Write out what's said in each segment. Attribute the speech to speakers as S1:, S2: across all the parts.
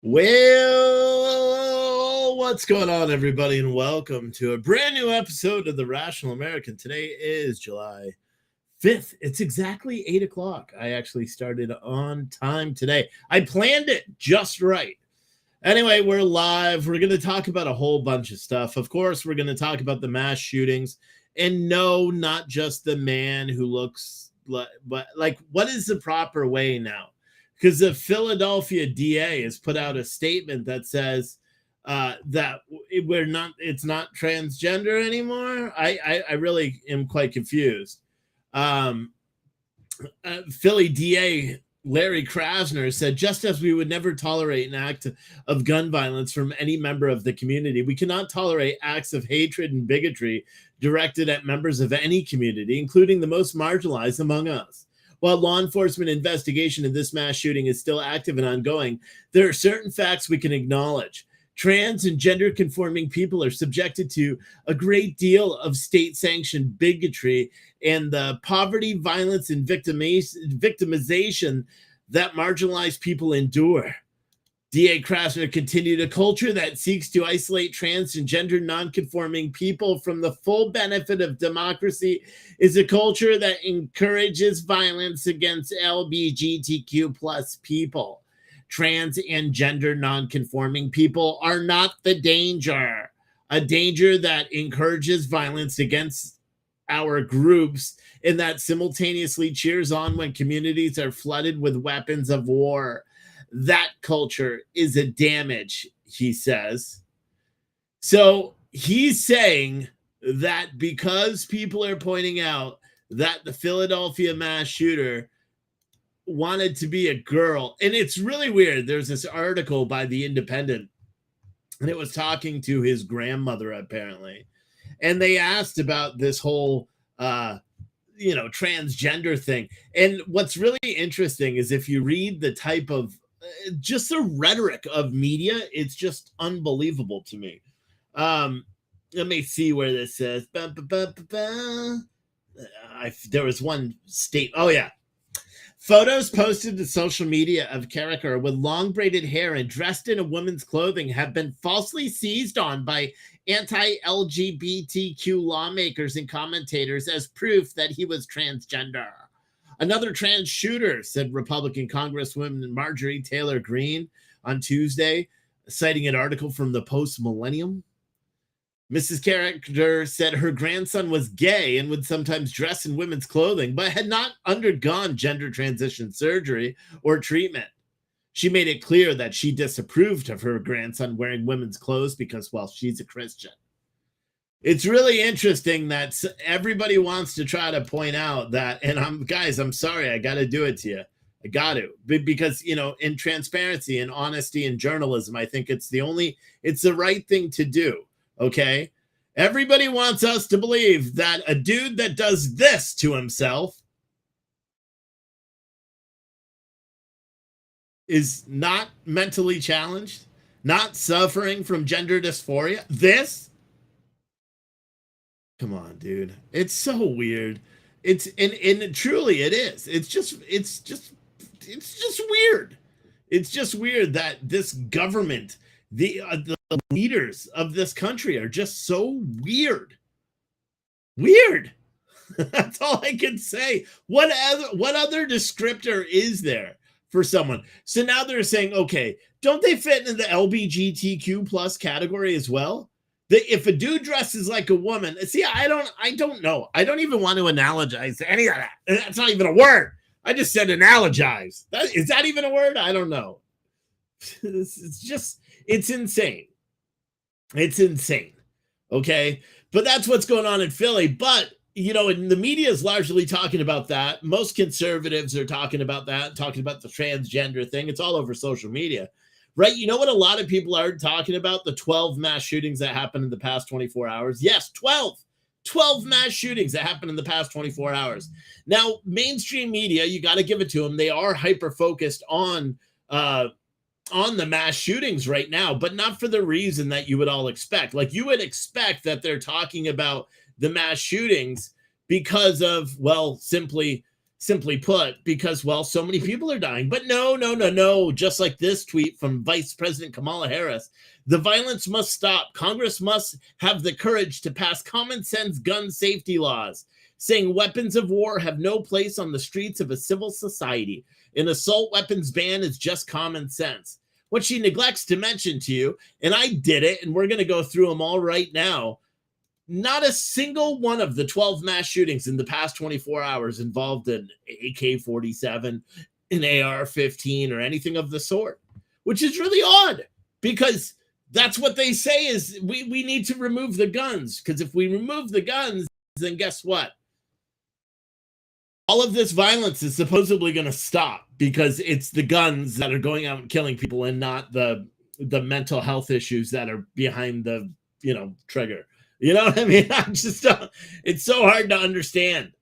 S1: Well, what's going on, everybody, and welcome to a brand new episode of The Rational American. Today is July 5th. It's exactly 8 o'clock. I actually started on time today. I planned it just right. Anyway, we're live. We're going to talk about a whole bunch of stuff. Of course, we're going to talk about the mass shootings. And no, not just the man who looks like, but like, what is the proper way now? Because the Philadelphia DA has put out a statement that says that it's not transgender anymore. I really am quite confused. Philly DA Larry Krasner said, just as we would never tolerate an act of gun violence from any member of the community, we cannot tolerate acts of hatred and bigotry directed at members of any community, including the most marginalized among us. While law enforcement investigation of this mass shooting is still active and ongoing, there are certain facts we can acknowledge. Trans and gender-conforming people are subjected to a great deal of state-sanctioned bigotry and the poverty, violence, and victimization that marginalized people endure. D.A. Krasner continued, a culture that seeks to isolate trans and gender non-conforming people from the full benefit of democracy is a culture that encourages violence against LGBTQ plus people. Trans and gender non-conforming people are not the danger. A danger that encourages violence against our groups and that simultaneously cheers on when communities are flooded with weapons of war. That culture is a damage, he says. So he's saying that because people are pointing out that the Philadelphia mass shooter wanted to be a girl, and it's really weird. There's this article by The Independent, and it was talking to his grandmother, apparently. And they asked about this whole, transgender thing. And what's really interesting is if you read the type of just the rhetoric of media, it's just unbelievable to me. Let me see where this says. There was one state. Oh, yeah. Photos posted to social media of Carricker with long braided hair and dressed in a woman's clothing have been falsely seized on by anti-LGBTQ lawmakers and commentators as proof that he was transgender. Another trans shooter, said Republican Congresswoman Marjorie Taylor Greene on Tuesday, citing an article from the Post Millennium. Mrs. Carricker said her grandson was gay and would sometimes dress in women's clothing, but had not undergone gender transition surgery or treatment. She made it clear that she disapproved of her grandson wearing women's clothes because, well, she's a Christian. It's really interesting that everybody wants to try to point out that, and I'm sorry, I got to do it to you. I got to, because, in transparency and honesty and journalism, I think it's the right thing to do. Okay. Everybody wants us to believe that a dude that does this to himself is not mentally challenged, not suffering from gender dysphoria. This, come on, dude. It's so weird. And truly it is. It's just weird. It's just weird that this government, the leaders of this country are just so weird. That's all I can say. What other descriptor is there for someone? So now they're saying, okay, don't they fit in the LGBTQ plus category as well? If a dude dresses like a woman, see, I don't know. I don't even want to analogize any of that. That's not even a word. I just said analogize. Is that even a word? I don't know. It's insane. It's insane. Okay. But that's what's going on in Philly. But, and the media is largely talking about that. Most conservatives are talking about that, talking about the transgender thing. It's all over social media. Right? You know what a lot of people are talking about? The 12 mass shootings that happened in the past 24 hours. Yes, 12 mass shootings that happened in the past 24 hours. Now, mainstream media, you got to give it to them. They are hyper-focused on the mass shootings right now, but not for the reason that you would all expect. Like, you would expect that they're talking about the mass shootings because of, well, simply simply put, because, well, so many people are dying. But no. Just like this tweet from Vice President Kamala Harris, the violence must stop. Congress must have the courage to pass common sense gun safety laws, saying weapons of war have no place on the streets of a civil society. An assault weapons ban is just common sense. What she neglects to mention to you, and I did it, and we're going to go through them all right now, not a single one of the 12 mass shootings in the past 24 hours involved an AK-47, an AR-15, or anything of the sort, which is really odd, because that's what they say is we need to remove the guns, because if we remove the guns, then guess what? All of this violence is supposedly going to stop, because it's the guns that are going out and killing people and not the mental health issues that are behind the, trigger. You know what I mean? It's so hard to understand.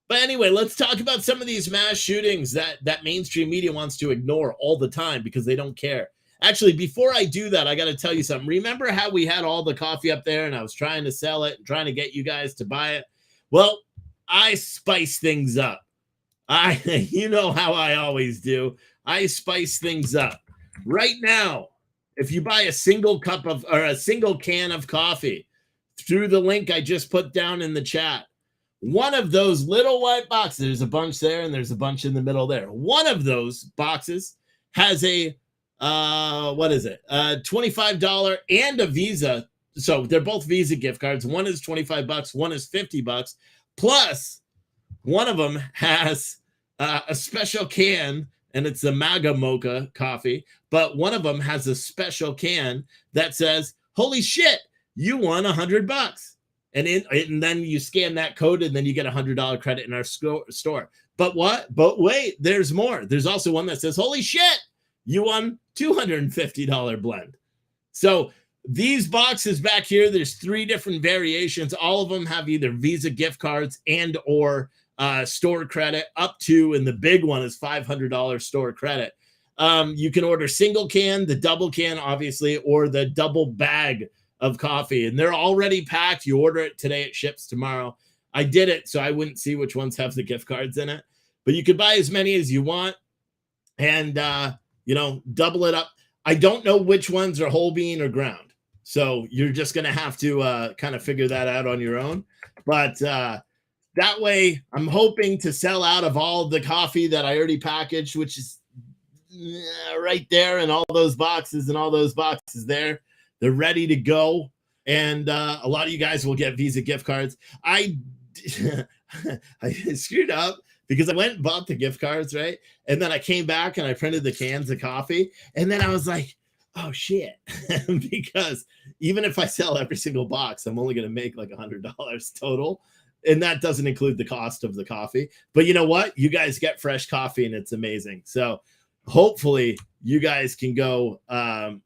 S1: But anyway, let's talk about some of these mass shootings that mainstream media wants to ignore all the time because they don't care. Actually, before I do that, I got to tell you something. Remember how we had all the coffee up there and I was trying to sell it and trying to get you guys to buy it? Well, I spice things up. You know how I always do. I spice things up. Right now, if you buy a single can of coffee through the link I just put down in the chat, one of those little white boxes, there's a bunch there and there's a bunch in the middle there. One of those boxes has a $25 and a Visa. So they're both Visa gift cards. One is $25, one is $50. Plus, one of them has a special can, and it's the MAGA Mocha coffee. But one of them has a special can that says, "Holy shit, you won $100." And then you scan that code, and then you get a $100 credit in our store. But wait, there's more. There's also one that says, "Holy shit, you won $250 blend." So these boxes back here, there's 3 different variations. All of them have either Visa gift cards and or store credit up to, and the big one is $500 store credit. You can order single can, the double can, obviously, or the double bag of coffee. And they're already packed. You order it today, it ships tomorrow. I did it so I wouldn't see which ones have the gift cards in it. But you could buy as many as you want and, double it up. I don't know which ones are whole bean or ground. So you're just going to have to kind of figure that out on your own. But that way, I'm hoping to sell out of all the coffee that I already packaged, which is right there, and all those boxes there. They're ready to go. And a lot of you guys will get Visa gift cards. I screwed up because I went and bought the gift cards, right? And then I came back and I printed the cans of coffee. And then I was like, oh shit, because even if I sell every single box, I'm only going to make like $100 total. And that doesn't include the cost of the coffee. But you know what? You guys get fresh coffee and it's amazing. So hopefully you guys can go and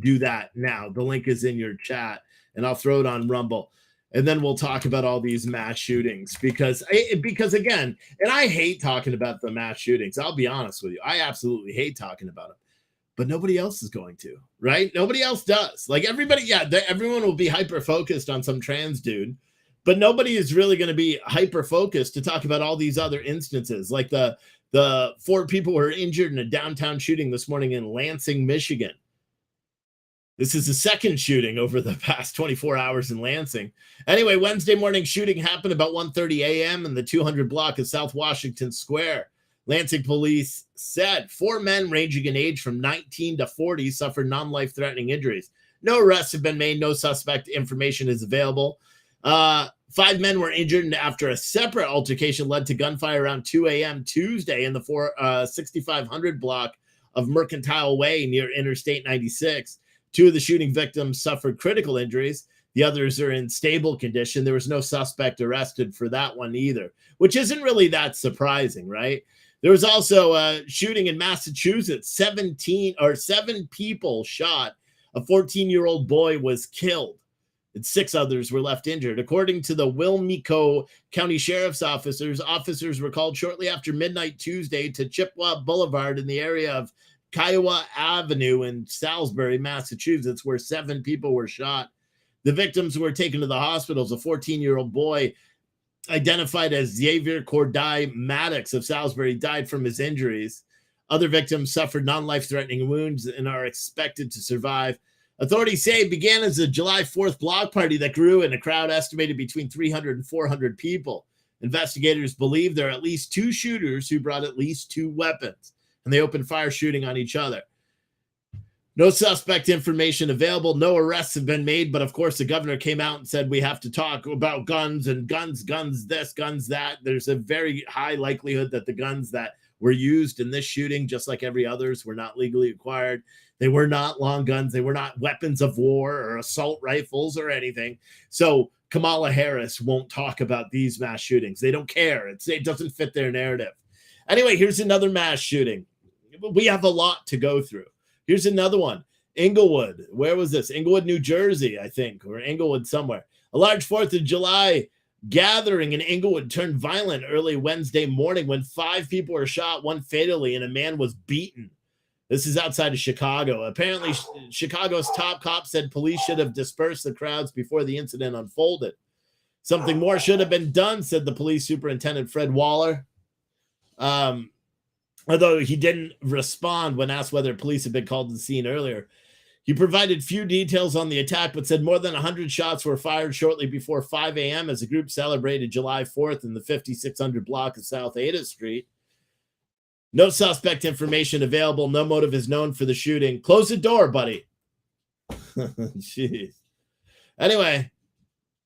S1: do that now. The link is in your chat and I'll throw it on Rumble. And then we'll talk about all these mass shootings because again, and I hate talking about the mass shootings. I'll be honest with you. I absolutely hate talking about them, but nobody else is going to, right? Nobody else does. Like everybody, everyone will be hyper-focused on some trans dude, but nobody is really going to be hyper-focused to talk about all these other instances. Like the 4 people were injured in a downtown shooting this morning in Lansing, Michigan. This is the second shooting over the past 24 hours in Lansing. Anyway, Wednesday morning shooting happened about 1:30 a.m. in the 200 block of South Washington Square. Lansing police said 4 men ranging in age from 19 to 40 suffered non-life-threatening injuries. No arrests have been made. No suspect information is available. 5 men were injured after a separate altercation led to gunfire around 2 a.m. Tuesday in the 6500 block of Mercantile Way near Interstate 96. 2 of the shooting victims suffered critical injuries. The others are in stable condition. There was no suspect arrested for that one either, which isn't really that surprising, right? There was also a shooting in Massachusetts. 7 people shot. A 14-year-old boy was killed, and 6 others were left injured. According to the Wilmington County Sheriff's officers were called shortly after midnight Tuesday to Chippewa Boulevard in the area of Kiowa Avenue in Salisbury, Massachusetts, where 7 people were shot. The victims were taken to the hospitals. A 14-year-old boy identified as Xavier Corday Maddox of Salisbury, died from his injuries. Other victims suffered non-life-threatening wounds and are expected to survive. Authorities say it began as a July 4th block party that grew in a crowd estimated between 300 and 400 people. Investigators believe there are at least 2 shooters who brought at least 2 weapons, and they opened fire shooting on each other. No suspect information available. No arrests have been made. But of course, the governor came out and said, we have to talk about guns and guns this, guns that. There's a very high likelihood that the guns that were used in this shooting, just like every others, were not legally acquired. They were not long guns. They were not weapons of war or assault rifles or anything. So Kamala Harris won't talk about these mass shootings. They don't care. It doesn't fit their narrative. Anyway, here's another mass shooting. We have a lot to go through. Here's another one. Inglewood. Where was this? Inglewood, New Jersey, I think, or Inglewood somewhere. A large 4th of July gathering in Inglewood turned violent early Wednesday morning when 5 people were shot, 1 fatally, and a man was beaten. This is outside of Chicago. Apparently, Chicago's top cop said police should have dispersed the crowds before the incident unfolded. Something more should have been done, said the police superintendent, Fred Waller. Although he didn't respond when asked whether police had been called to the scene earlier. He provided few details on the attack, but said more than 100 shots were fired shortly before 5 a.m. as the group celebrated July 4th in the 5600 block of South Ada Street. No suspect information available. No motive is known for the shooting. Close the door, buddy. Jeez. Anyway,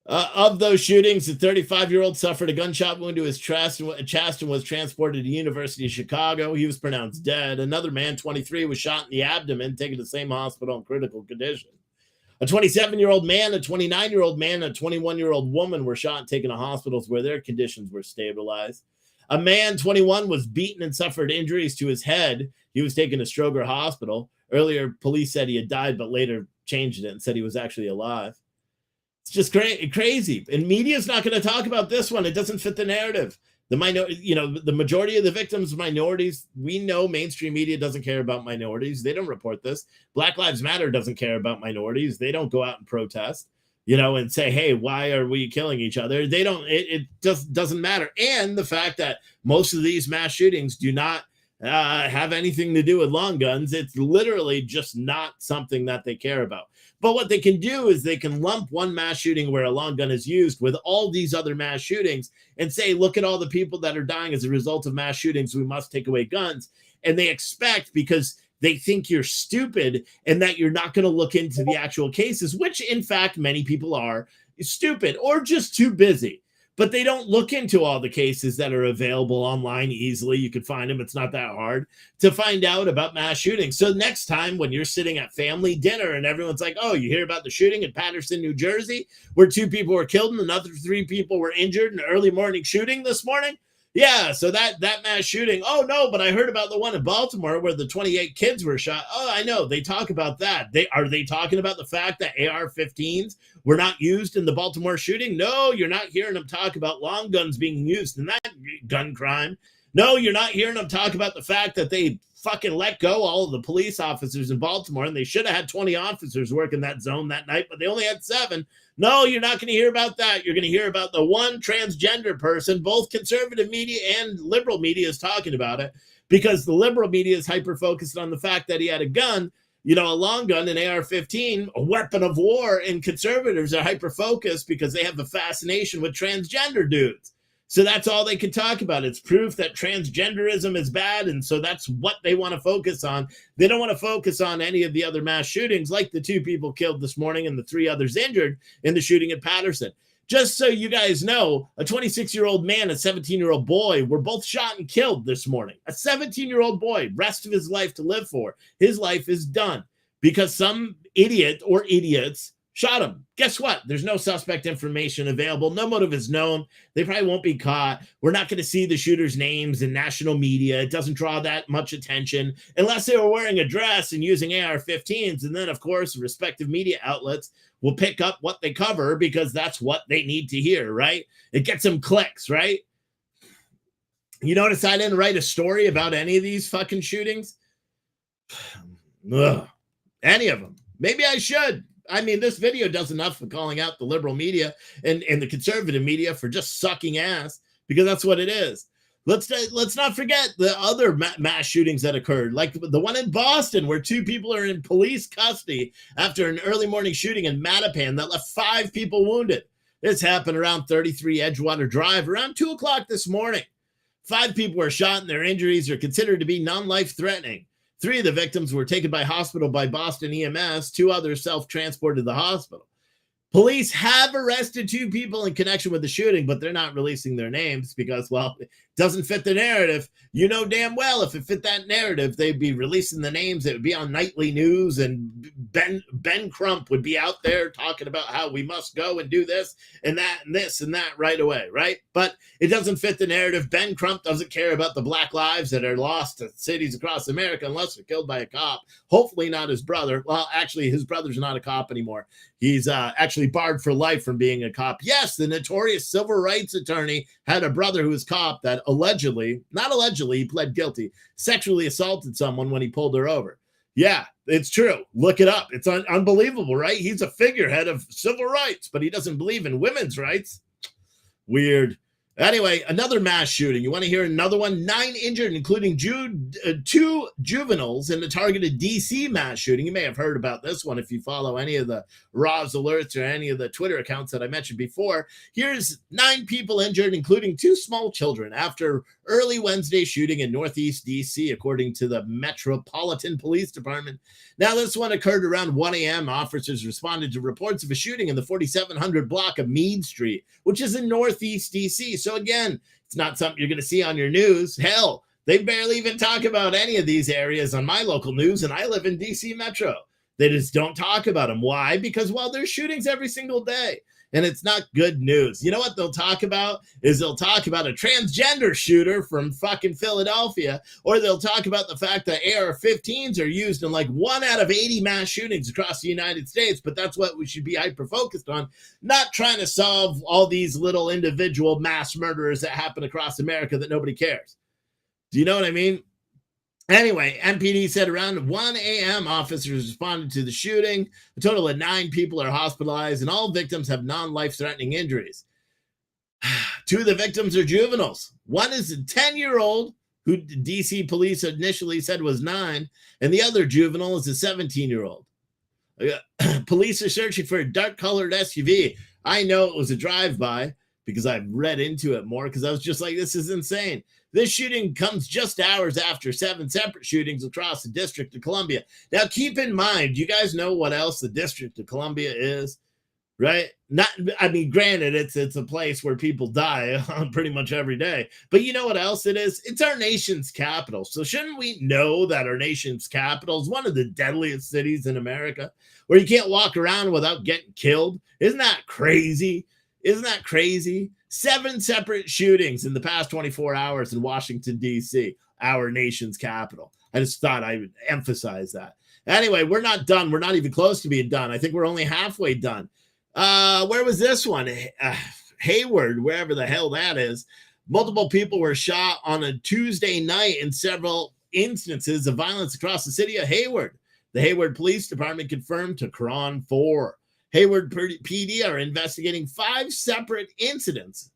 S1: of those shootings, the 35-year-old suffered a gunshot wound to his chest and was transported to University of Chicago. He was pronounced dead. Another man, 23, was shot in the abdomen, taken to the same hospital in critical condition. A 27-year-old man, a 29-year-old man, and a 21-year-old woman were shot and taken to hospitals where their conditions were stabilized. A man, 21, was beaten and suffered injuries to his head. He was taken to Stroger Hospital. Earlier, police said he had died, but later changed it and said he was actually alive. It's just crazy. And media's not going to talk about this one. It doesn't fit the narrative. The majority of the victims are minorities. We know mainstream media doesn't care about minorities. They don't report this. Black Lives Matter doesn't care about minorities. They don't go out and protest, and say, hey, why are we killing each other? They don't. It just doesn't matter. And the fact that most of these mass shootings do not have anything to do with long guns. It's literally just not something that they care about. But what they can do is they can lump one mass shooting where a long gun is used with all these other mass shootings and say, look at all the people that are dying as a result of mass shootings. We must take away guns. And they expect, because they think you're stupid and that you're not going to look into the actual cases, which in fact many people are stupid or just too busy. But they don't look into all the cases that are available online easily. You can find them. It's not that hard to find out about mass shootings. So next time when you're sitting at family dinner and everyone's like, oh, you hear about the shooting in Paterson, New Jersey, where 2 people were killed and another 3 people were injured in an early morning shooting this morning? Yeah, so that mass shooting. Oh, no, but I heard about the one in Baltimore where the 28 kids were shot. Oh, I know. They talk about that. Are they talking about the fact that AR-15s were not used in the Baltimore shooting? No, you're not hearing them talk about long guns being used in that gun crime. No, you're not hearing them talk about the fact that they fucking let go all of the police officers in Baltimore, and they should have had 20 officers working that zone that night, but they only had 7. No, you're not going to hear about that. You're going to hear about the one transgender person. Both conservative media and liberal media is talking about it, because the liberal media is hyper-focused on the fact that he had a gun, a long gun, an AR-15, a weapon of war, and conservatives are hyper-focused because they have a fascination with transgender dudes. So that's all they can talk about. It's proof that transgenderism is bad, and so that's what they want to focus on. They don't want to focus on any of the other mass shootings, like the 2 people killed this morning and the 3 others injured in the shooting at Paterson. Just so you guys know, a 26-year-old man, a 17-year-old boy were both shot and killed this morning. A 17-year-old boy, rest of his life to live for. His life is done because some idiot or idiots shot him. Guess what? There's no suspect information available. No motive is known. They probably won't be caught. We're not going to see the shooter's names in national media. It doesn't draw that much attention unless they were wearing a dress and using AR-15s. And then, of course, respective media outlets will pick up what they cover because that's what they need to hear, right? It gets them clicks, right? You notice I didn't write a story about any of these fucking shootings? Ugh. Any of them. Maybe I should. I mean, this video does enough for calling out the liberal media and the conservative media for just sucking ass, because that's what it is. Let's not forget the other mass shootings that occurred, like the one in Boston where 2 people are in police custody after an early morning shooting in Mattapan that left 5 people wounded. This happened around 33 Edgewater Drive around 2 o'clock this morning. 5 people were shot and their injuries are considered to be non-life threatening. 3 of the victims were taken by hospital by Boston EMS. 2 others self-transported to the hospital. Police have arrested 2 people in connection with the shooting, but they're not releasing their names because, well, it doesn't fit the narrative. You know damn well if it fit that narrative, they'd be releasing the names. It would be on nightly news, and Ben Crump would be out there talking about how we must go and do this and that and this and that right away, right? But it doesn't fit the narrative. Ben Crump doesn't care about the black lives that are lost to cities across America unless they're killed by a cop. Hopefully not his brother. Well, actually, his brother's not a cop anymore. He's actually barred for life from being a cop. Yes, the notorious civil rights attorney had a brother who was cop that not allegedly, he pled guilty, sexually assaulted someone when he pulled her over. Yeah, it's true. Look it up. It's unbelievable, right? He's a figurehead of civil rights, but he doesn't believe in women's rights. Weird. Anyway, another mass shooting. You want to hear another one? 9 injured, including 2 juveniles in the targeted D.C. mass shooting. You may have heard about this one if you follow any of the Roz alerts or any of the Twitter accounts that I mentioned before. Here's 9 people injured, including 2 small children, after early Wednesday shooting in Northeast D.C., according to the Metropolitan Police Department. Now, this one occurred around 1 a.m. Officers responded to reports of a shooting in the 4700 block of Meade Street, which is in Northeast D.C. So again, it's not something you're going to see on your news. Hell, they barely even talk about any of these areas on my local news, and I live in D.C. Metro. They just don't talk about them. Why? Because, well, there's shootings every single day, and it's not good news. You know what they'll talk about is they'll talk about a transgender shooter from fucking Philadelphia, or they'll talk about the fact that AR-15s are used in like 1 out of 80 mass shootings across the United States, but that's what we should be hyper-focused on, not trying to solve all these little individual mass murderers that happen across America that nobody cares. Do you know what I mean? Anyway, MPD said around 1 a.m. officers responded to the shooting. A total of 9 people are hospitalized, and all victims have non-life-threatening injuries. 2 of the victims are juveniles. One is a 10-year-old, who D.C. police initially said was 9, and the other juvenile is a 17-year-old. Police are searching for a dark-colored SUV. I know it was a drive-by because I've read into it more, because I was just like, this is insane. This shooting comes just hours after 7 separate shootings across the District of Columbia. Now, keep in mind, you guys know what else the District of Columbia is, right? I mean, granted, it's a place where people die pretty much every day. But you know what else it is? It's our nation's capital. So shouldn't we know that our nation's capital is one of the deadliest cities in America, where you can't walk around without getting killed? Isn't that crazy? Isn't that crazy? 7 separate shootings in the past 24 hours in Washington, D.C., our nation's capital. I just thought I would emphasize that. Anyway, we're not done. We're not even close to being done. I think we're only halfway done. Where was this one? Hayward, wherever the hell that is. Multiple people were shot on a Tuesday night in several instances of violence across the city of Hayward. The Hayward Police Department confirmed to Cron 4. Hayward PD are investigating 5 separate incidents.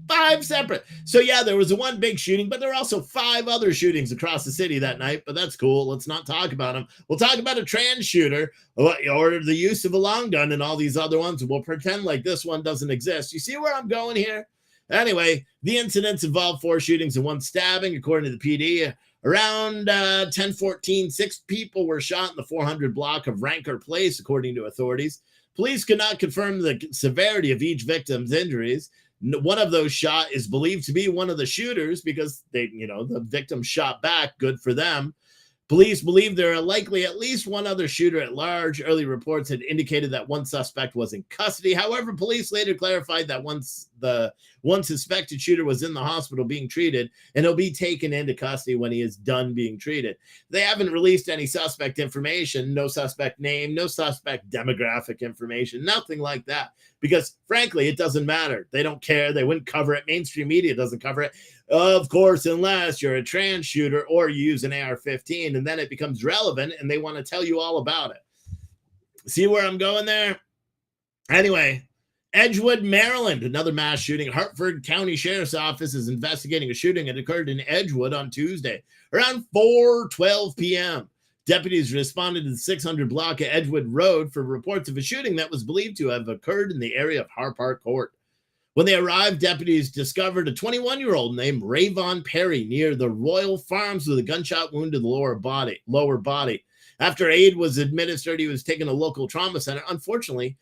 S1: 5 separate. So, yeah, there was one big shooting, but there were also 5 other shootings across the city that night, but that's cool. Let's not talk about them. We'll talk about a trans shooter or the use of a long gun and all these other ones, and we'll pretend like this one doesn't exist. You see where I'm going here? Anyway, the incidents involved 4 shootings and 1 stabbing, according to the PD. Around 10:14, 6 people were shot in the 400 block of Ranker Place, according to authorities. Police could not confirm the severity of each victim's injuries. One of those shot is believed to be one of the shooters because the victim shot back. Good for them. Police believe there are likely at least one other shooter at large. Early reports had indicated that one suspect was in custody. However, police later clarified that once the one suspected shooter was in the hospital being treated, and he'll be taken into custody when he is done being treated. They haven't released any suspect information, no suspect name, no suspect demographic information, nothing like that. Because, frankly, it doesn't matter. They don't care. They wouldn't cover it. Mainstream media doesn't cover it. Of course, unless you're a trans shooter or you use an AR-15, and then it becomes relevant and they want to tell you all about it. See where I'm going there? Anyway, Edgewood, Maryland, another mass shooting. Hartford County Sheriff's Office is investigating a shooting that occurred in Edgewood on Tuesday around 4:12 p.m. Deputies responded to the 600 block of Edgewood Road for reports of a shooting that was believed to have occurred in the area of Harpart Court. When they arrived, deputies discovered a 21-year-old named Rayvon Perry near the Royal Farms with a gunshot wound to the lower body. After aid was administered, he was taken to a local trauma center. Unfortunately,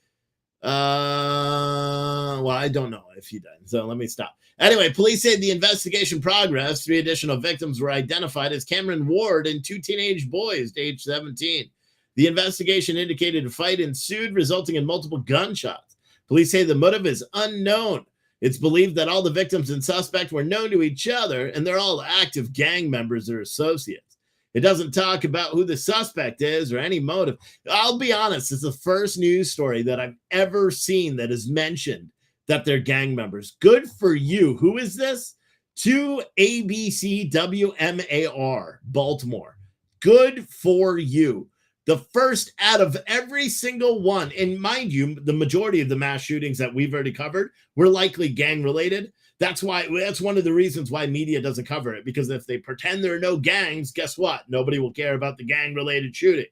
S1: well, I don't know if he died, so let me stop. Anyway, police say the investigation progressed. 3 additional victims were identified as Cameron Ward and 2 teenage boys, age 17. The investigation indicated a fight ensued, resulting in multiple gunshots. Police say the motive is unknown. It's believed that all the victims and suspect were known to each other, and they're all active gang members or associates. It doesn't talk about who the suspect is or any motive. I'll be honest, it's the first news story that I've ever seen that has mentioned that they're gang members. Good for you. Who is this? 2ABCWMAR, Baltimore. Good for you. The first out of every single one. And mind you, the majority of the mass shootings that we've already covered were likely gang related. That's one of the reasons why media doesn't cover it, because if they pretend there are no gangs, guess what? Nobody will care about the gang related shooting.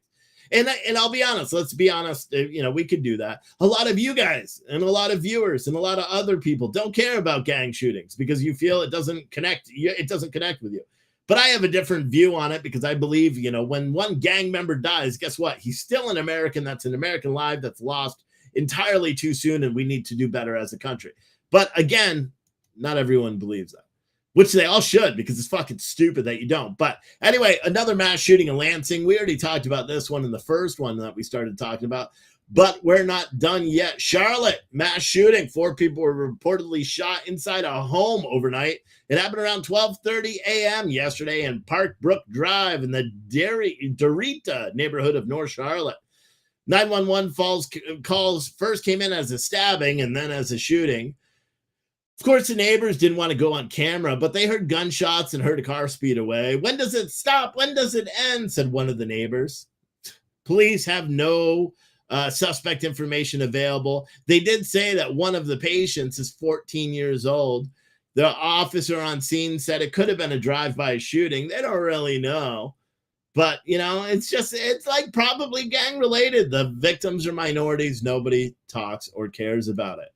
S1: And I'll be honest, let's be honest, we could do that. A lot of you guys and a lot of viewers and a lot of other people don't care about gang shootings because you feel it doesn't connect with you. But I have a different view on it because I believe, when one gang member dies, guess what? He's still an American. That's an American life that's lost entirely too soon, and we need to do better as a country. But again, not everyone believes that, which they all should, because it's fucking stupid that you don't. But anyway, another mass shooting in Lansing. We already talked about this one in the first one that we started talking about, but we're not done yet. Charlotte, mass shooting. 4 people were reportedly shot inside a home overnight. It happened around 12:30 a.m. yesterday in Park Brook Drive in the Dorita neighborhood of North Charlotte. 911 calls first came in as a stabbing and then as a shooting. Of course, the neighbors didn't want to go on camera, but they heard gunshots and heard a car speed away. When does it stop? When does it end? Said one of the neighbors. Police have no suspect information available. They did say that one of the patients is 14 years old. The officer on scene said it could have been a drive-by shooting. They don't really know. But, it's like probably gang related. The victims are minorities. Nobody talks or cares about it.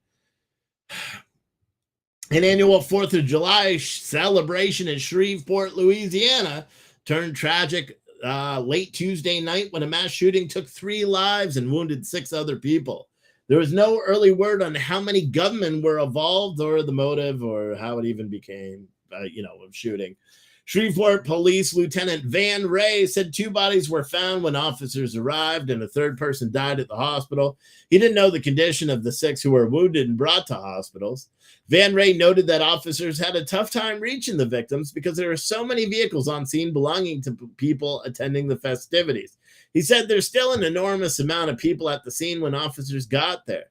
S1: An annual 4th of July celebration in Shreveport, Louisiana, turned tragic late Tuesday night when a mass shooting took 3 lives and wounded 6 other people. There was no early word on how many gunmen were involved or the motive or how it even became, a shooting. Shreveport Police Lieutenant Van Ray said 2 bodies were found when officers arrived and a 3rd person died at the hospital. He didn't know the condition of the 6 who were wounded and brought to hospitals. Van Ray noted that officers had a tough time reaching the victims because there were so many vehicles on scene belonging to people attending the festivities. He said there's still an enormous amount of people at the scene when officers got there.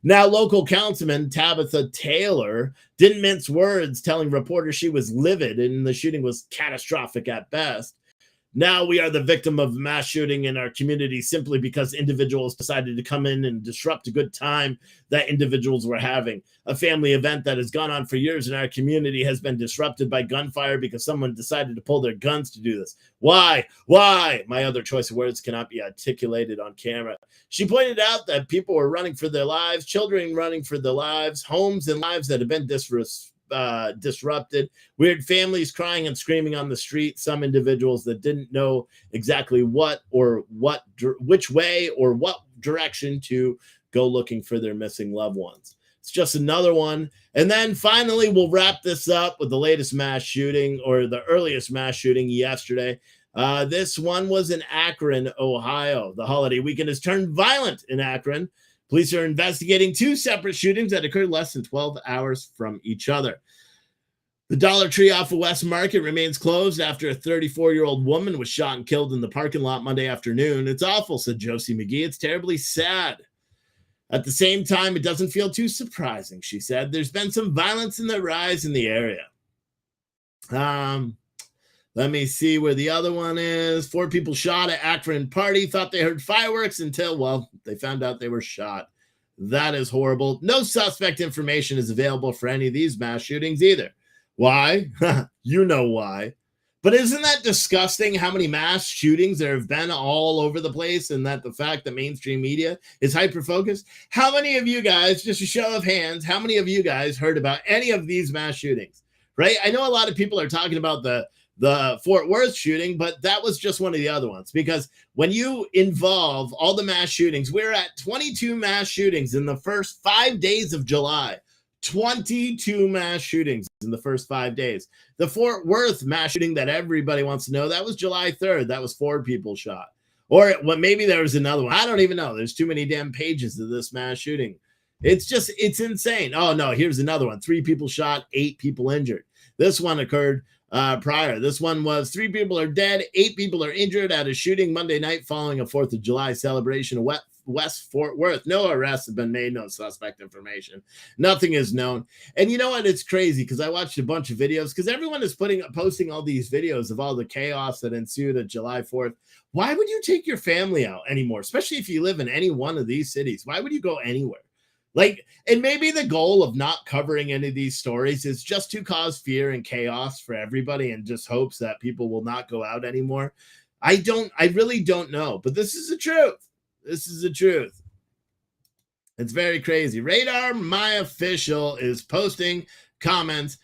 S1: Now, local councilman Tabitha Taylor didn't mince words, telling reporters she was livid and the shooting was catastrophic at best. Now we are the victim of mass shooting in our community simply because individuals decided to come in and disrupt a good time that individuals were having. A family event that has gone on for years in our community has been disrupted by gunfire because someone decided to pull their guns to do this. Why? My other choice of words cannot be articulated on camera. She pointed out that people were running for their lives, children running for their lives, homes and lives that have been disrupted, weird families crying and screaming on the street, some individuals that didn't know exactly which way or what direction to go looking for their missing loved ones. It's just another one. And then finally, we'll wrap this up with the latest mass shooting, or the earliest mass shooting yesterday. This one was in Akron, Ohio. The holiday weekend has turned violent in Akron. Police are investigating 2 separate shootings that occurred less than 12 hours from each other. The Dollar Tree off of West Market remains closed after a 34-year-old woman was shot and killed in the parking lot Monday afternoon. It's awful, said Josie McGee. It's terribly sad. At the same time, it doesn't feel too surprising, she said. There's been some violence in the rise in the area. Let me see where the other one is. 4 people shot at Akron party, thought they heard fireworks until, well, they found out they were shot. That is horrible. No suspect information is available for any of these mass shootings either. Why? You know why. But isn't that disgusting how many mass shootings there have been all over the place, and that the fact that mainstream media is hyper-focused? How many of you guys, just a show of hands, how many of you guys heard about any of these mass shootings? Right? I know a lot of people are talking about the Fort Worth shooting, but that was just one of the other ones, because when you involve all the mass shootings, we're at 22 mass shootings in the first 5 days of July. 22 mass shootings in the first 5 days. The Fort Worth mass shooting that everybody wants to know, that was July 3rd. That was 4 people shot. Or well, maybe there was another one. I don't even know. There's too many damn pages of this mass shooting. It's insane. Oh, no, here's another one. 3 people shot, 8 people injured. This one occurred prior. This one was 3 people are dead, 8 people are injured at a shooting Monday night following a 4th of July celebration of West Fort Worth. No arrests have been made, no suspect information. Nothing is known. And you know what? It's crazy because I watched a bunch of videos because everyone is posting all these videos of all the chaos that ensued at July 4th. Why would you take your family out anymore, especially if you live in any one of these cities? Why would you go anywhere? Like, and maybe the goal of not covering any of these stories is just to cause fear and chaos for everybody and just hopes that people will not go out anymore. I really don't know, but this is the truth. This is the truth. It's very crazy. Radar, my official, is posting comments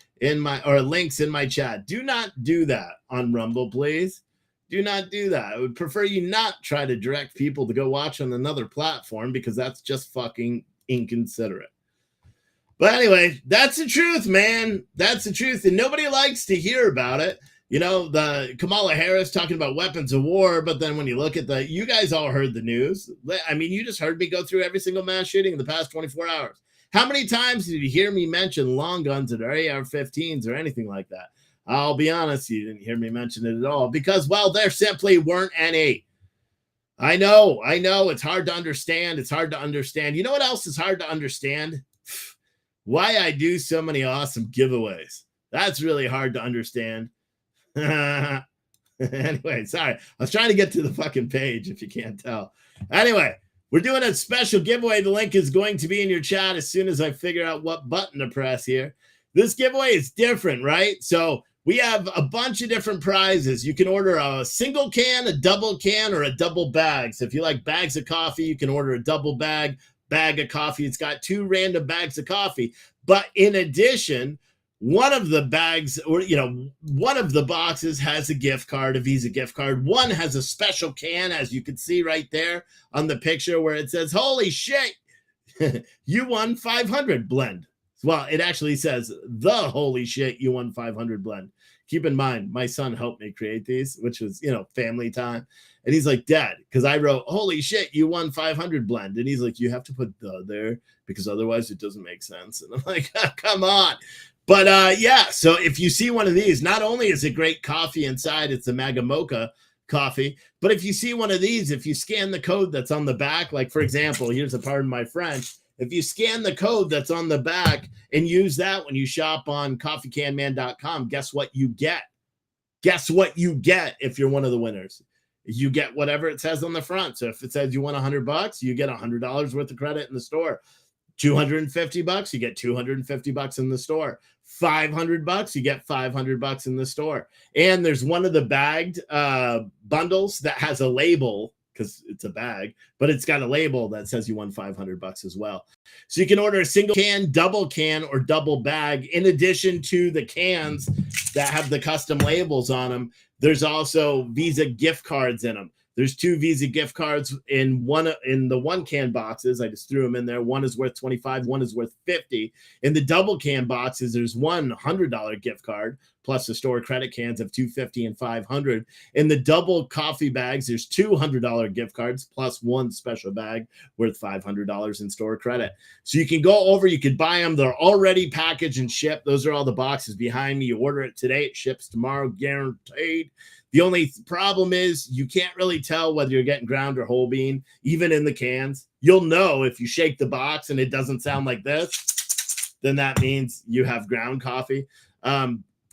S1: or links in my chat. Do not do that on Rumble, please. Do not do that. I would prefer you not try to direct people to go watch on another platform because that's just fucking inconsiderate. But anyway, that's the truth, man. That's the truth. And nobody likes to hear about it. You know, the Kamala Harris talking about weapons of war, but then when you look at you guys all heard the news. I mean, you just heard me go through every single mass shooting in the past 24 hours. How many times did you hear me mention long guns or AR-15s or anything like that? I'll be honest, you didn't hear me mention it at all because, well, there simply weren't any. I know. It's hard to understand. You know what else is hard to understand? Why I do so many awesome giveaways. That's really hard to understand. Anyway, sorry. I was trying to get to the fucking page if you can't tell. Anyway, we're doing a special giveaway. The link is going to be in your chat as soon as I figure out what button to press here. This giveaway is different, right? So we have a bunch of different prizes. You can order a single can, a double can, or a double bag. So if you like bags of coffee, you can order a double bag of coffee. It's got 2 random bags of coffee. But in addition, one of the bags, or one of the boxes has a gift card, a Visa gift card. One has a special can, as you can see right there on the picture where it says, "Holy shit, you won 500 blend." Well, it actually says the "Holy shit, you won 500 blend." Keep in mind, my son helped me create these, which was, family time. And he's like, "Dad," because I wrote, "Holy shit, you won 500 blend." And he's like, "You have to put the there because otherwise it doesn't make sense." And I'm like, come on. But yeah, so if you see one of these, not only is it great coffee inside, it's a Maga Mocha coffee, but if you see one of these, if you scan the code that's on the back, like for example, here's a pardon my French, if you scan the code that's on the back and use that when you shop on coffeecanman.com, guess what you get? Guess what you get if you're one of the winners? You get whatever it says on the front. So if it says you won $100, you get $100 worth of credit in the store. $250, you get $250 in the store. $500, you get $500 in the store. And there's one of the bagged bundles that has a label because it's a bag, but it's got a label that says you won $500 as well. So you can order a single can, double can, or double bag. In addition to the cans that have the custom labels on them, there's also Visa gift cards in them. There's 2 Visa gift cards in the 1 can boxes. I just threw them in there. One is worth $25, one is worth $50. In the double can boxes, there's one $100 gift card plus the store credit cans of $250 and $500. In the double coffee bags, there's 2 $100 gift cards plus one special bag worth $500 in store credit. So you can go over, you could buy them. They're already packaged and shipped. Those are all the boxes behind me. You order it today, it ships tomorrow, guaranteed. The only problem is you can't really tell whether you're getting ground or whole bean, even in the cans. You'll know if you shake the box and it doesn't sound like this, then that means you have ground coffee.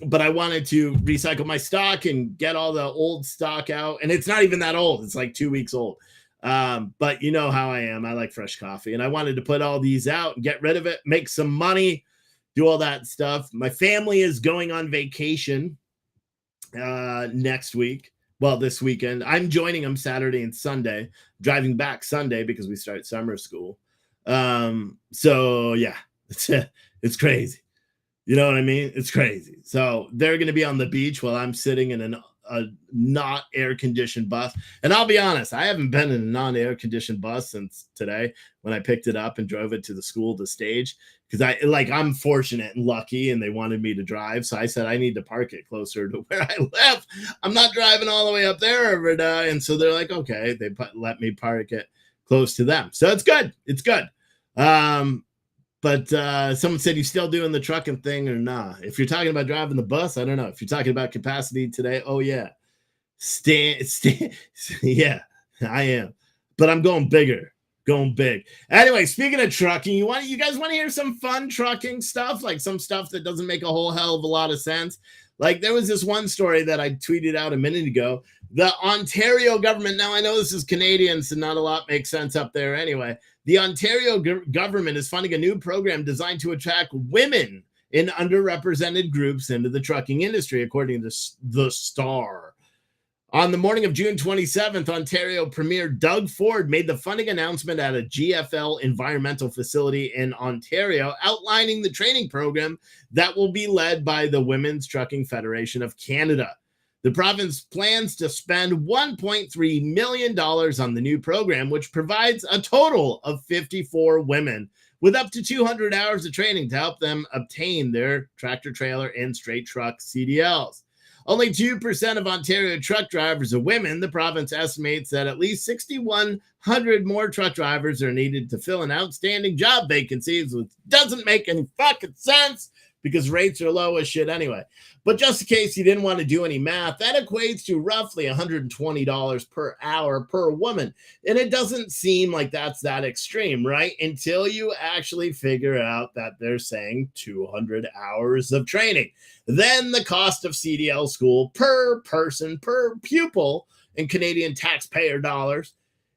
S1: but I wanted to recycle my stock and get all the old stock out. And it's not even that old. It's like 2 weeks old. But you know how I am. I like fresh coffee. And I wanted to put all these out and get rid of it, make some money, do all that stuff. My family is going on vacation next week. Well, this weekend. I'm joining them Saturday and Sunday, driving back Sunday because we start summer school. So yeah, it's crazy. You know what I mean? It's crazy. So they're going to be on the beach while I'm sitting in a not air-conditioned bus. And I'll be honest, I haven't been in a non-air-conditioned bus since today when I picked it up and drove it to the school to stage, because I'm fortunate and lucky, and they wanted me to drive. So I said I need to park it closer to where I live. I'm not driving all the way up there every day. And so they're like, okay, they let me park it close to them. So it's good. It's good. But someone said, you still doing the trucking thing or nah? If you're talking about driving the bus, I don't know. If you're talking about capacity today, oh yeah. Yeah, I am. But I'm going bigger, going big. Anyway, speaking of trucking, you guys want to hear some fun trucking stuff? Like some stuff that doesn't make a whole hell of a lot of sense. Like there was this one story that I tweeted out a minute ago. The Ontario government, now I know this is Canadian, so not a lot makes sense up there anyway. The Ontario government is funding a new program designed to attract women in underrepresented groups into the trucking industry, according to The Star. On the morning of June 27th, Ontario Premier Doug Ford made the funding announcement at a GFL environmental facility in Ontario, outlining the training program that will be led by the Women's Trucking Federation of Canada. The province plans to spend $1.3 million on the new program, which provides a total of 54 women with up to 200 hours of training to help them obtain their tractor trailer and straight truck CDLs. Only 2% of Ontario truck drivers are women. The province estimates that at least 6,100 more truck drivers are needed to fill an outstanding job vacancies, which doesn't make any fucking sense because rates are low as shit anyway. But just in case you didn't want to do any math, that equates to roughly $120 per hour per woman. And it doesn't seem like that's that extreme, right? Until you actually figure out that they're saying 200 hours of training. Then the cost of CDL school per person, per pupil in Canadian taxpayer dollars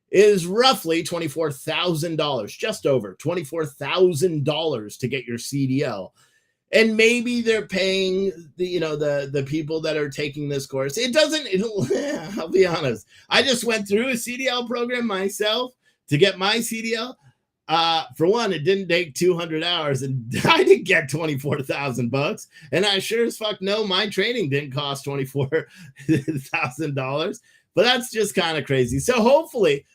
S1: is roughly $24,000, just over $24,000 to get your CDL. And maybe they're paying the people that are taking this course. I'll be honest. I just went through a CDL program myself to get my CDL. For one, it didn't take 200 hours, and I didn't get $24,000. And I sure as fuck know my training didn't cost $24,000. But that's just kind of crazy. So hopefully,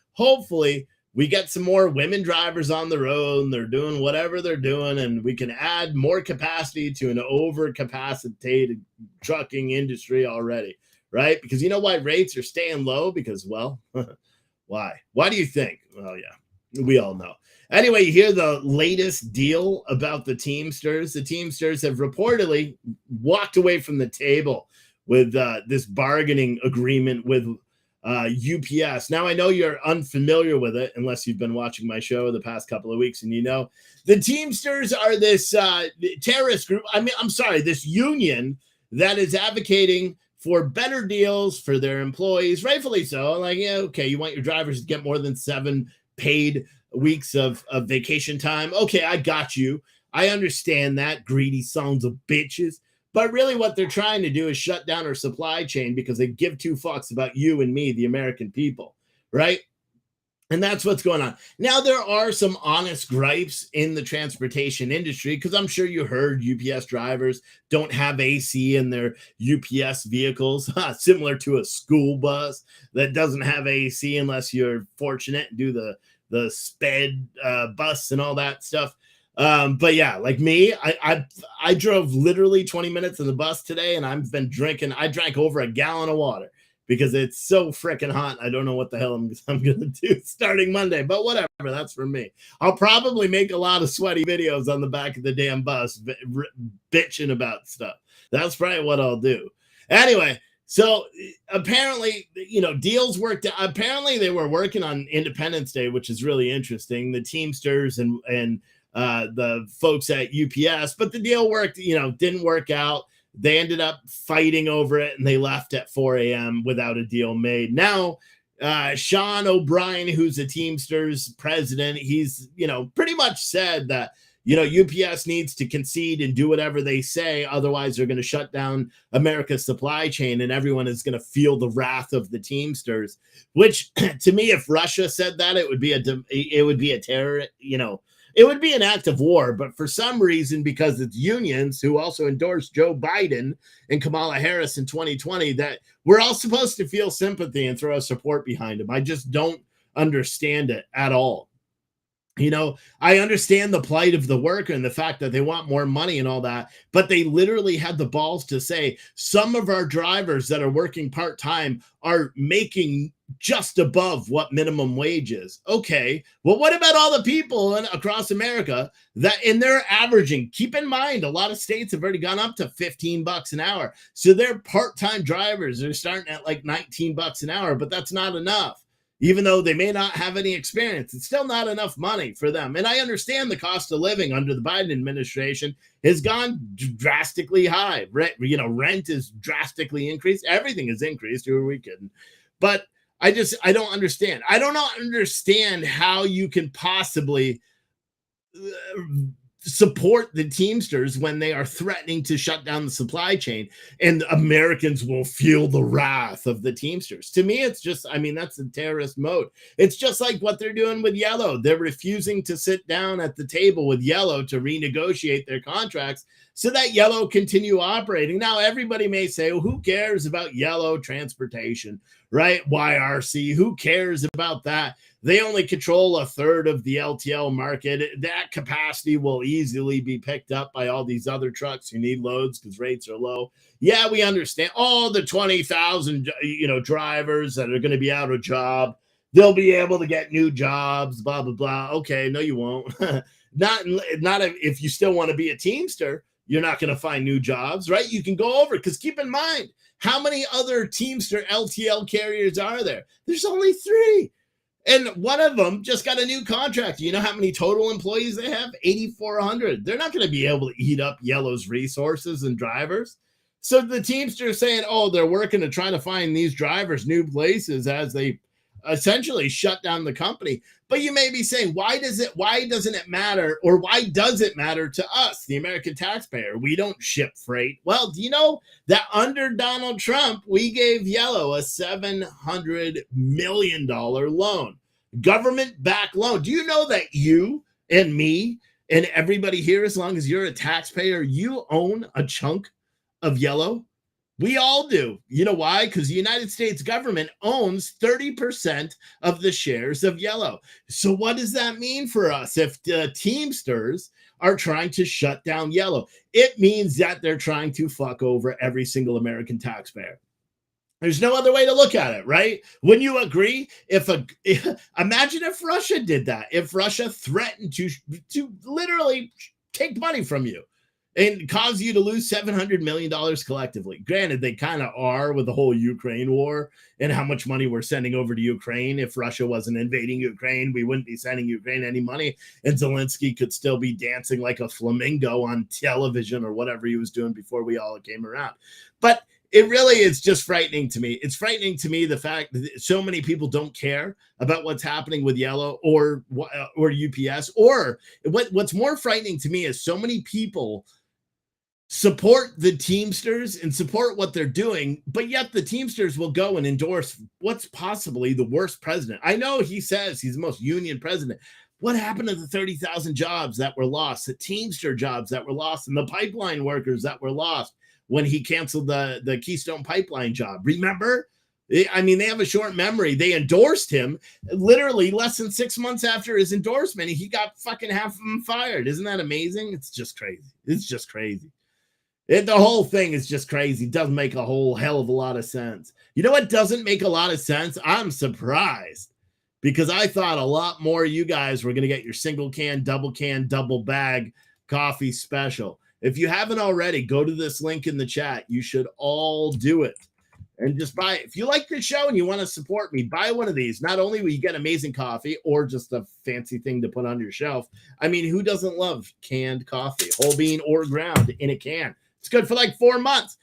S1: we get some more women drivers on the road, and they're doing whatever they're doing, and we can add more capacity to an overcapacitated trucking industry already, right? Because you know why rates are staying low? Because, well, why? Why do you think? Well, yeah, we all know. Anyway, you hear the latest deal about the Teamsters. The Teamsters have reportedly walked away from the table with this bargaining agreement with UPS. Now, I know you're unfamiliar with it unless you've been watching my show the past couple of weeks, and you know the Teamsters are this terrorist group. This union that is advocating for better deals for their employees, rightfully so. Like, yeah, okay, you want your drivers to get more than 7 paid weeks of vacation time. Okay, I got you. I understand that, greedy sons of bitches. But really what they're trying to do is shut down our supply chain because they give 2 fucks about you and me, the American people, right? And that's what's going on. Now, there are some honest gripes in the transportation industry because I'm sure you heard UPS drivers don't have AC in their UPS vehicles, similar to a school bus that doesn't have AC unless you're fortunate and do the sped bus and all that stuff. But yeah, like me, I drove literally 20 minutes in the bus today, and I've been drinking. I drank over a gallon of water because it's so freaking hot. I don't know what the hell I'm going to do starting Monday, but whatever. That's for me. I'll probably make a lot of sweaty videos on the back of the damn bus bitching about stuff. That's probably what I'll do. Anyway, so apparently, deals worked out. Apparently they were working on Independence Day, which is really interesting. The Teamsters and the folks at UPS, but the deal didn't work out. They ended up fighting over it, and they left at 4 a.m. without a deal made. Now, Sean O'Brien, who's a Teamsters president, he's, pretty much said that, UPS needs to concede and do whatever they say. Otherwise, they're going to shut down America's supply chain, and everyone is going to feel the wrath of the Teamsters, which to me, if Russia said that, it would be a terror, it would be an act of war. But for some reason, because it's unions who also endorsed Joe Biden and Kamala Harris in 2020, that we're all supposed to feel sympathy and throw support behind them. I just don't understand it at all. I understand the plight of the worker and the fact that they want more money and all that, but they literally had the balls to say some of our drivers that are working part-time are making just above what minimum wage is. Okay, well, what about all the people across America and they're averaging? Keep in mind, a lot of states have already gone up to $15 an hour. So their part-time drivers are starting at like $19 an hour, but that's not enough. Even though they may not have any experience, it's still not enough money for them. And I understand the cost of living under the Biden administration has gone drastically high. Rent is drastically increased. Everything is increased. Who are we kidding? But I don't understand. I don't understand how you can possibly support the Teamsters when they are threatening to shut down the supply chain, and Americans will feel the wrath of the Teamsters. To me, it's just, that's a terrorist mode. It's just like what they're doing with Yellow. They're refusing to sit down at the table with Yellow to renegotiate their contracts so that Yellow continue operating. Now, everybody may say, well, who cares about Yellow transportation, right? YRC, who cares about that? They only control a third of the LTL market. That capacity will easily be picked up by all these other trucks who need loads because rates are low. Yeah, we understand. All the 20,000, drivers that are going to be out of job, they'll be able to get new jobs, blah, blah, blah. Okay, no, you won't. not if you still want to be a Teamster, you're not going to find new jobs, right? You can go over, because keep in mind, how many other Teamster LTL carriers are there? There's only 3. And one of them just got a new contract. You know how many total employees they have? 8,400. They're not going to be able to eat up Yellow's resources and drivers. So the Teamsters saying, they're working to try to find these drivers new places as they essentially shut down the company. But you may be saying, why doesn't it matter, or why does it matter to us, the American taxpayer? We don't ship freight. Well, do you know that under Donald Trump, we gave Yellow a $700 million loan, government-backed loan? Do you know that you and me and everybody here, as long as you're a taxpayer, you own a chunk of Yellow? We all do. You know why? Because the United States government owns 30% of the shares of Yellow. So what does that mean for us if the Teamsters are trying to shut down Yellow? It means that they're trying to fuck over every single American taxpayer. There's no other way to look at it, right? Wouldn't you agree? Imagine if Russia did that. If Russia threatened to literally take money from you and cause you to lose $700 million collectively. Granted, they kind of are with the whole Ukraine war and how much money we're sending over to Ukraine. If Russia wasn't invading Ukraine, we wouldn't be sending Ukraine any money. And Zelensky could still be dancing like a flamingo on television or whatever he was doing before we all came around. But it really is just frightening to me. It's frightening to me, the fact that so many people don't care about what's happening with Yellow or UPS. Or what's more frightening to me is so many people support the Teamsters and support what they're doing, but yet the Teamsters will go and endorse what's possibly the worst president. I know he says he's the most union president. What happened to the 30,000 jobs that were lost, the Teamster jobs that were lost, and the pipeline workers that were lost when he canceled the Keystone Pipeline job? Remember? I mean, they have a short memory. They endorsed him literally less than 6 months after his endorsement. He got fucking half of them fired. Isn't that amazing? It's just crazy. It's just crazy. The whole thing is just crazy. Doesn't make a whole hell of a lot of sense. You know what doesn't make a lot of sense? I'm surprised, because I thought a lot more of you guys were going to get your single can, double bag coffee special. If you haven't already, go to this link in the chat. You should all do it. And just buy it. If you like the show and you want to support me, buy one of these. Not only will you get amazing coffee or just a fancy thing to put on your shelf. I mean, who doesn't love canned coffee, whole bean or ground in a can? It's good for like 4 months.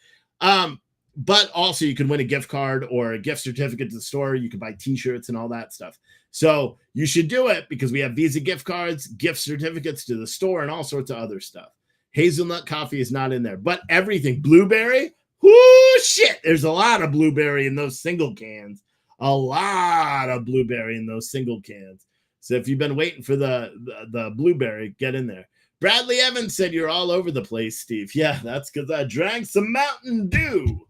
S1: But also you can win a gift card or a gift certificate to the store. You can buy t-shirts and all that stuff. So you should do it because we have Visa gift cards, gift certificates to the store, and all sorts of other stuff. Hazelnut coffee is not in there, but everything. Blueberry, whoo, shit. There's a lot of blueberry in those single cans. A lot of blueberry in those single cans. So if you've been waiting for the blueberry, get in there. Bradley Evans said you're all over the place, Steve. Yeah, that's because I drank some Mountain Dew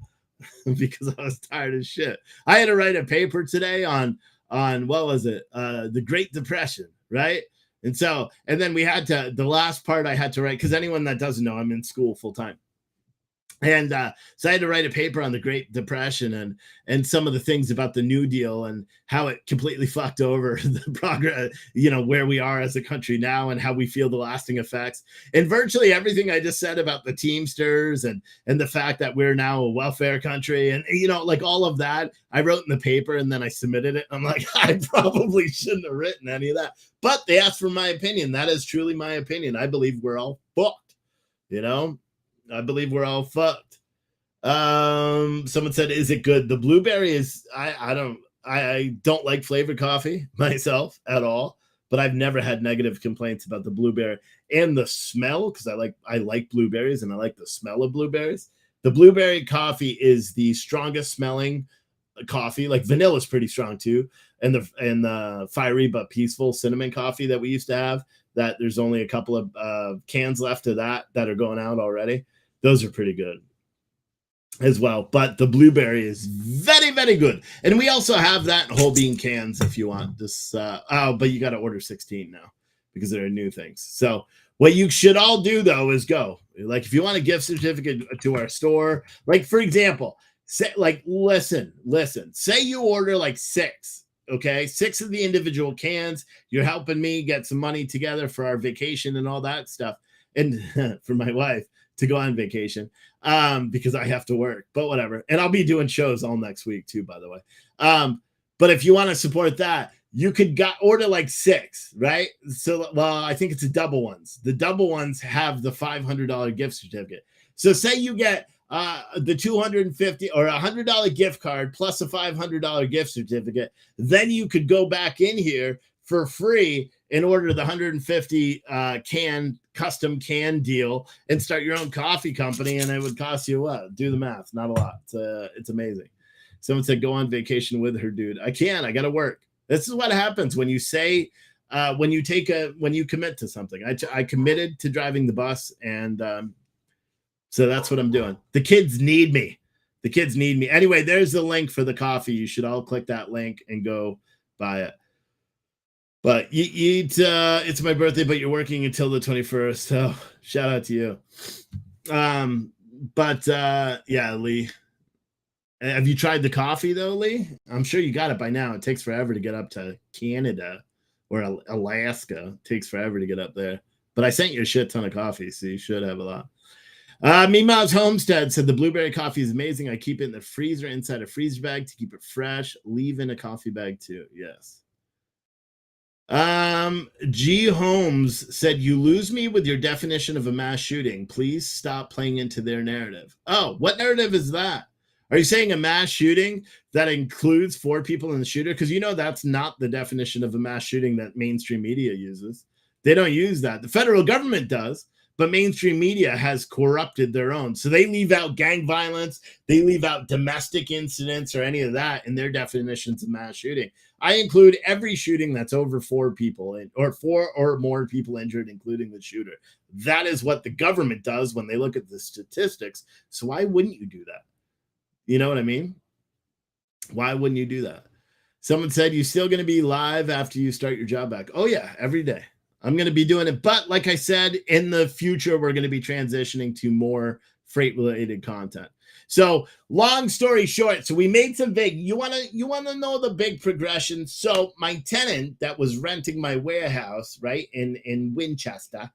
S1: because I was tired as shit. I had to write a paper today on what was it? The Great Depression, right? And then we had to, the last part I had to write, because anyone that doesn't know, I'm in school full time. And so I had to write a paper on the Great Depression and some of the things about the New Deal and how it completely fucked over the progress, where we are as a country now and how we feel the lasting effects. And virtually everything I just said about the Teamsters and the fact that we're now a welfare country and, like all of that, I wrote in the paper and then I submitted it. I'm like, I probably shouldn't have written any of that. But they asked for my opinion. That is truly my opinion. I believe we're all fucked, I believe we're all fucked. Someone said, is it good? The blueberry is, I don't like flavored coffee myself at all, but I've never had negative complaints about the blueberry and the smell. Cause I like blueberries and I like the smell of blueberries. The blueberry coffee is the strongest smelling coffee. Like vanilla is pretty strong too. And the fiery, but peaceful cinnamon coffee that we used to have, that there's only a couple of cans left of that are going out already. Those are pretty good as well. But the blueberry is very, very good. And we also have that in whole bean cans if you want this. But you got to order 16 now because there are new things. So what you should all do, though, is go. Like if you want a gift certificate to our store, like, for example, listen, say you order like 6. Okay, 6 of the individual cans. You're helping me get some money together for our vacation and all that stuff. And for my wife to go on vacation because I have to work, but whatever. And I'll be doing shows all next week too, by the way. But if you want to support that, you could order like 6, right? So, well, I think it's the double ones. The double ones have the $500 gift certificate. So say you get the $250 or $100 gift card plus a $500 gift certificate, then you could go back in here for free and order the 150 custom can deal and start your own coffee company. And it would cost you what? Do the math. Not a lot. It's amazing. Someone said, go on vacation with her, dude. I got to work. This is what happens when you say, when you commit to something. I committed to driving the bus and, so that's what I'm doing. The kids need me. Anyway, there's the link for the coffee. You should all click that link and go buy it. But it's my birthday, but you're working until the 21st. So shout out to you. Yeah, Lee. Have you tried the coffee though, Lee? I'm sure you got it by now. It takes forever to get up to Canada or Alaska. It takes forever to get up there. But I sent you a shit ton of coffee, so you should have a lot. Meemaw's Homestead said the blueberry coffee is amazing. I keep it in the freezer inside a freezer bag to keep it fresh. Leave in a coffee bag too. Yes. G Holmes said, you lose me with your definition of a mass shooting. Please stop playing into their narrative. Oh, what narrative is that? Are you saying a mass shooting that includes 4 people in the shooter? Because that's not the definition of a mass shooting that mainstream media uses. They don't use that. The federal government does. But mainstream media has corrupted their own. So they leave out gang violence. They leave out domestic incidents or any of that in their definitions of mass shooting. I include every shooting that's over 4 people or 4 or more people injured, including the shooter. That is what the government does when they look at the statistics. So why wouldn't you do that? You know what I mean? Why wouldn't you do that? Someone said, you still going to be live after you start your job back? Oh, yeah, every day. I'm going to be doing it. But like I said, in the future, we're going to be transitioning to more freight-related content. So long story short, so we made some big, you want to know the big progression. So my tenant that was renting my warehouse, right, in Winchester,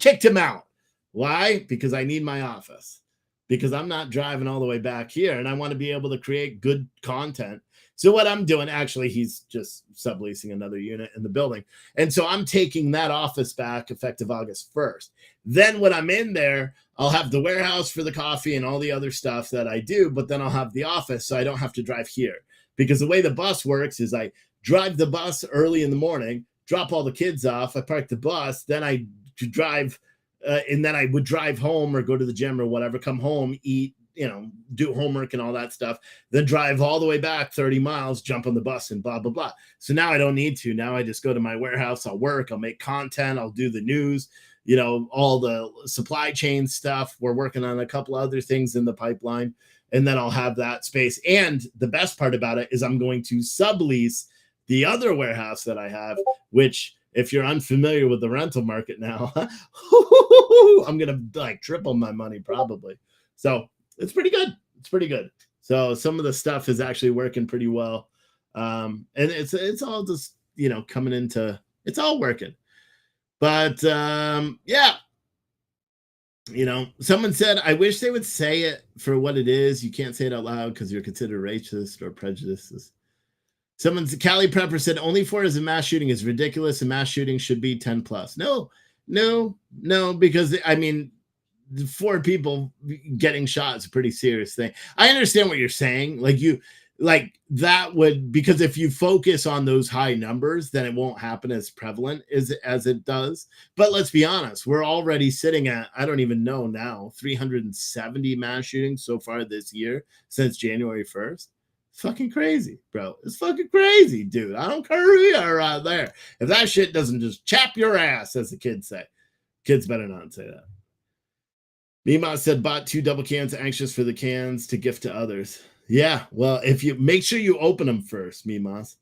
S1: kicked him out. Why? Because I need my office. because I'm not driving all the way back here, and I want to be able to create good content. So what I'm doing, actually, he's just subleasing another unit in the building. And so I'm taking that office back effective August 1st. Then when I'm in there, I'll have the warehouse for the coffee and all the other stuff that I do, but then I'll have the office so I don't have to drive here. Because the way the bus works is I drive the bus early in the morning, drop all the kids off, I park the bus, then I drive, and then I would drive home or go to the gym or whatever, come home, eat, do homework and all that stuff, then drive all the way back 30 miles, jump on the bus and blah, blah, blah. So now I don't need to. Now I just go to my warehouse, I'll work, I'll make content, I'll do the news, all the supply chain stuff. We're working on a couple other things in the pipeline, and then I'll have that space. And the best part about it is I'm going to sublease the other warehouse that I have, which, if you're unfamiliar with the rental market now, I'm going to like triple my money probably. So it's pretty good. It's pretty good. So some of the stuff is actually working pretty well. And it's all just, coming into, it's all working. But yeah, someone said, I wish they would say it for what it is. You can't say it out loud because you're considered racist or prejudiced. Callie Prepper said, only 4 is a mass shooting is ridiculous. A mass shooting should be 10 plus. No, because 4 people getting shot is a pretty serious thing. I understand what you're saying. Because if you focus on those high numbers, then it won't happen as prevalent as it does. But let's be honest, we're already sitting at, I don't even know now, 370 mass shootings so far this year since January 1st. Fucking crazy, bro. It's fucking crazy, dude. I don't care who you are out there. If that shit doesn't just chap your ass, as the kids say. Kids better not say that. Mima said, bought 2 double cans, anxious for the cans to gift to others. Yeah, well, if you make sure you open them first, Mimas.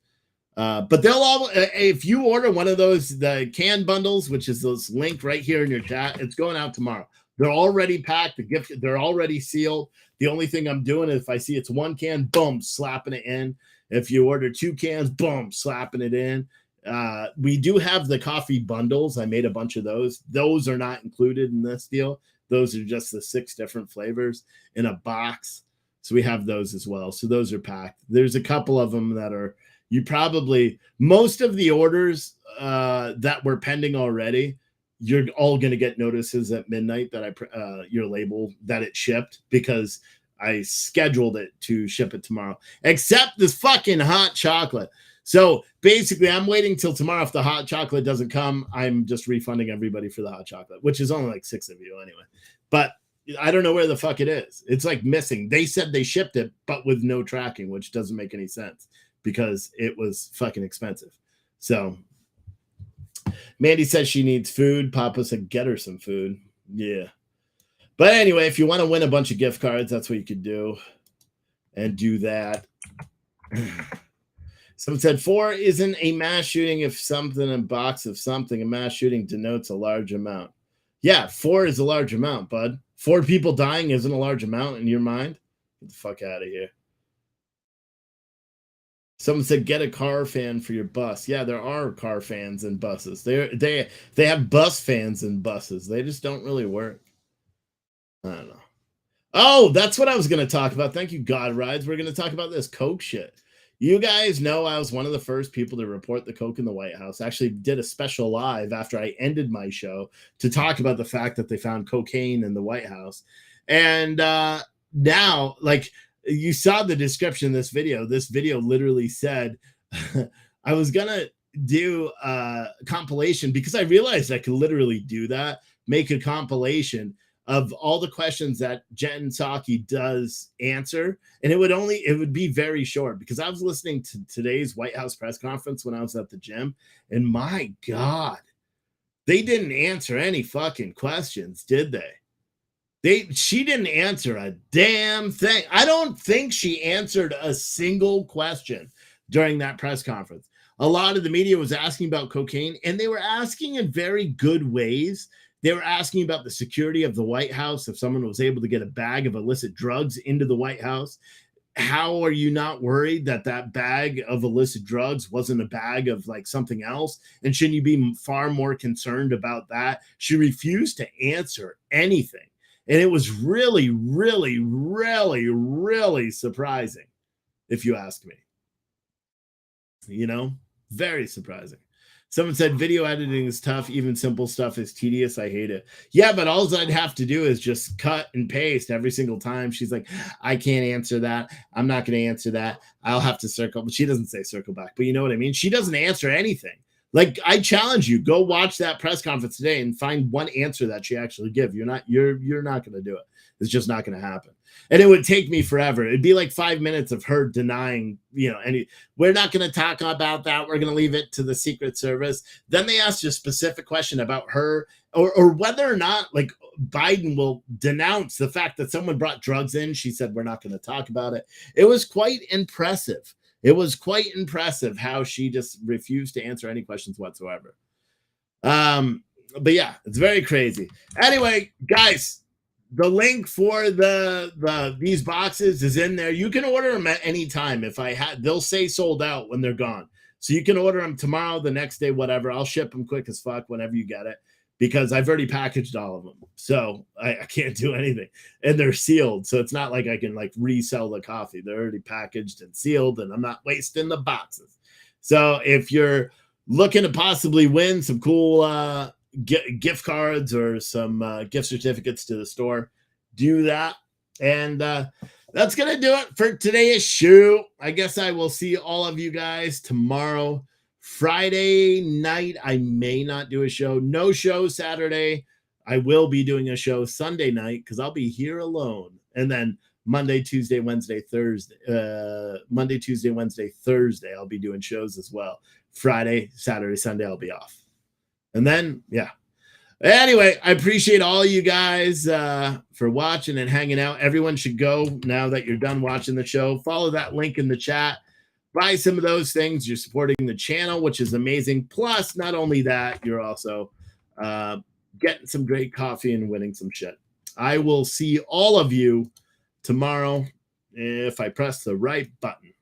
S1: But they'll all, if you order one of those, the can bundles, which is this link right here in your chat, it's going out tomorrow. They're already packed. The gift, they're already sealed. The only thing I'm doing is if I see it's 1 can, boom, slapping it in. If you order 2 cans, boom, slapping it in. We do have the coffee bundles. I made a bunch of those. Those are not included in this deal. Those are just the 6 different flavors in a box. So we have those as well. So those are packed. There's a couple of them that are, most of the orders that were pending already, you're all going to get notices at midnight that your label that it shipped, because I scheduled it to ship it tomorrow, except this fucking hot chocolate. So basically I'm waiting till tomorrow. If the hot chocolate doesn't come, I'm just refunding everybody for the hot chocolate, which is only like 6 of you anyway. But I don't know where the fuck it is. It's like missing. They said they shipped it, but with no tracking, which doesn't make any sense because it was fucking expensive. So Mandy says she needs food. Papa said, get her some food. Yeah. But anyway, if you want to win a bunch of gift cards, that's what you could do. And do that. Someone said 4 isn't a mass shooting if something, a box of something. A mass shooting denotes a large amount. Yeah, 4 is a large amount, bud. 4 people dying isn't a large amount in your mind? Get the fuck out of here. Someone said, get a car fan for your bus. Yeah, there are car fans in buses. They have bus fans in buses. They just don't really work. I don't know. Oh, that's what I was going to talk about. Thank you, God Rides. We're going to talk about this Coke shit. You guys know I was one of the first people to report the Coke in the White House. I actually did a special live after I ended my show to talk about the fact that they found cocaine in the White House. And now, like, you saw the description of this video. This video literally said, I was going to do a compilation because I realized I could literally do that, make a compilation of all the questions that Jen Psaki does answer. And it would be very short, because I was listening to today's White House press conference when I was at the gym, and my God, they didn't answer any fucking questions, did they? She didn't answer a damn thing. I don't think she answered a single question during that press conference. A lot of the media was asking about cocaine, and they were asking in very good ways. They were asking about the security of the White House. If someone was able to get a bag of illicit drugs into the White House, how are you not worried that that bag of illicit drugs wasn't a bag of like something else? And shouldn't you be far more concerned about that? She refused to answer anything. And it was really, really, really, really surprising, if you ask me. You know, very surprising. Someone said video editing is tough. Even simple stuff is tedious. I hate it. Yeah, but all I'd have to do is just cut and paste every single time. She's like, I can't answer that. I'm not going to answer that. I'll have to circle. But she doesn't say circle back. But you know what I mean? She doesn't answer anything. Like, I challenge you, go watch that press conference today and find one answer that she actually give. You're not going to do it. It's just not going to happen. And it would take me forever. It'd be like 5 minutes of her denying, we're not going to talk about that. We're going to leave it to the Secret Service. Then they asked a specific question about her or whether or not like Biden will denounce the fact that someone brought drugs in. She said, we're not going to talk about it. It was quite impressive. It was quite impressive how she just refused to answer any questions whatsoever. But yeah, it's very crazy. Anyway, guys, the link for these boxes is in there. You can order them at any time. They'll say sold out when they're gone. So you can order them tomorrow, the next day, whatever. I'll ship them quick as fuck whenever you get it, because I've already packaged all of them. So I can't do anything. And they're sealed. So it's not like I can like resell the coffee. They're already packaged and sealed, and I'm not wasting the boxes. So if you're looking to possibly win some cool gift cards or some gift certificates to the store, do that. And that's going to do it for today's show. I guess I will see all of you guys tomorrow. Friday night, I may not do a show. No show Saturday. I will be doing a show Sunday night because I'll be here alone. And then Monday, Tuesday, Wednesday, Thursday. Monday, Tuesday, Wednesday, Thursday, I'll be doing shows as well. Friday, Saturday, Sunday, I'll be off. And then, yeah. Anyway, I appreciate all you guys for watching and hanging out. Everyone should go now that you're done watching the show. Follow that link in the chat. Buy some of those things. You're supporting the channel, which is amazing. Plus, not only that, you're also getting some great coffee and winning some shit. I will see all of you tomorrow if I press the right button.